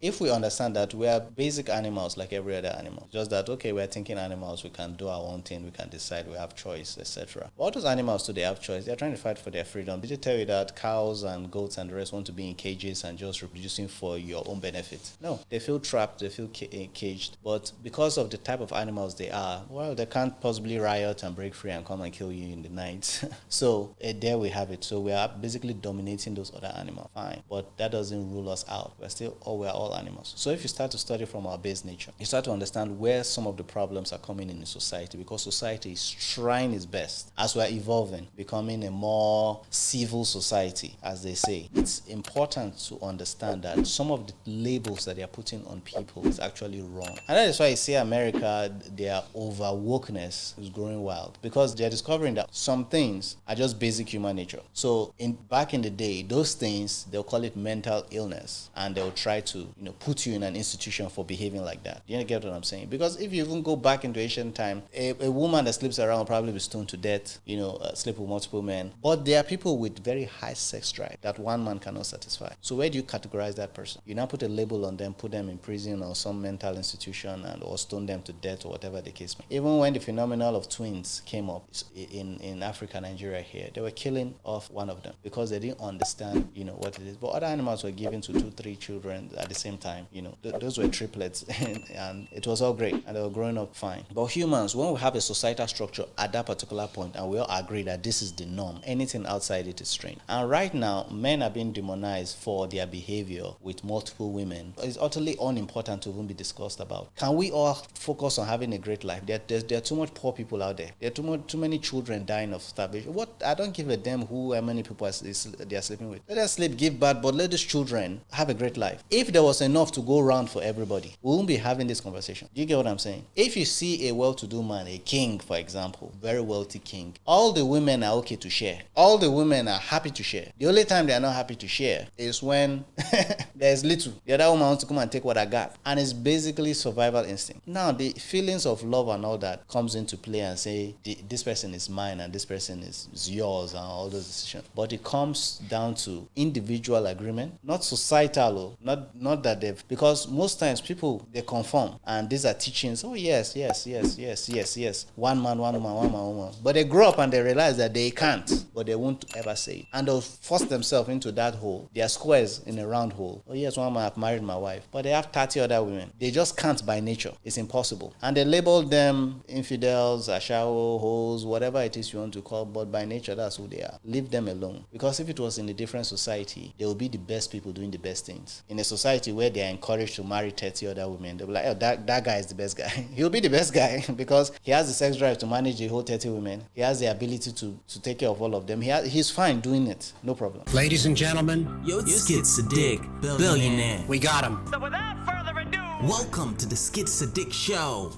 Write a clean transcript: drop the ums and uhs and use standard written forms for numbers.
If we understand that we are basic animals like every other animal, just that, okay, we're thinking animals, we can do our own thing, we can decide, we have choice, etc. What those animals do, they have choice. They're trying to fight for their freedom. Did they tell you that cows and goats and the rest want to be in cages and just reproducing for your own benefit? No, they feel trapped, they feel caged. But because of the type of animals they are, well, they can't possibly riot and break free and come and kill you in the night. So there we have it. So we are basically dominating those other animals. Fine, but that doesn't rule us out. We're all animals. So if you start to study from our base nature, you start to understand where some of the problems are coming in society, because society is trying its best as we're evolving, becoming a more civil society, as they say. It's important to understand that some of the labels that they are putting on people is actually wrong. And that is why I say America, their over wokeness is growing wild, because they're discovering that some things are just basic human nature. So back in the day, those things, they'll call it mental illness, and they'll try to put you in an institution for behaving like that. You get what I'm saying? Because if you even go back into ancient time, a woman that sleeps around will probably be stoned to death, sleep with multiple men. But there are people with very high sex drive that one man cannot satisfy. So where do you categorize that person? You now put a label on them, put them in prison or some mental institution, or stone them to death, or whatever the case may be. Even when the phenomenon of twins came up in Africa, Nigeria here, they were killing off one of them because they didn't understand, what it is. But other animals were given to 2-3 children at the same time. Those were triplets, and it was all great, and they were growing up fine. But humans, when we have a societal structure at that particular point, and we all agree that this is the norm, anything outside it is strange. And right now, men are being demonized for their behavior with multiple women. It's utterly unimportant to even be discussed about. Can we all focus on having a great life? There are too much poor people out there. There are too many children dying of starvation. I don't give a damn how many people they are sleeping with. Let us sleep, give birth, but let these children have a great life. If there was enough to go around for everybody, we won't be having this conversation. Do you get what I'm saying? If you see a well-to-do man, a king, for example, very wealthy king, all the women are okay to share. All the women are happy to share. The only time they are not happy to share is when there's little. The other woman wants to come and take what I got. And it's basically survival instinct. Now, the feelings of love and all that comes into play and say, this person is mine and this person is yours and all those decisions. But it comes down to individual agreement, not societal, not that they've, because most times people, they conform, and these are teachings. Oh yes, one man, one woman. But they grow up and they realize that they can't, but they won't ever say it, and they'll force themselves into that hole. They are squares in a round hole. Oh yes, one man, I've married my wife, but they have 30 other women. They just can't by nature. It's impossible, and they label them infidels, ashawo, hoes, whatever it is you want to call. But by nature, that's who they are. Leave them alone, because if it was in a different society, they will be the best people doing the best things. In a society where they are encouraged to marry 30 other women, they'll be like, oh, that guy is the best guy. He'll be the best guy because he has the sex drive to manage the whole 30 women. He has the ability to take care of all of them. He's fine doing it. No problem. Ladies and gentlemen, it's Sadiq, billionaire. We got him. So without further ado, welcome to the Sadiq Show.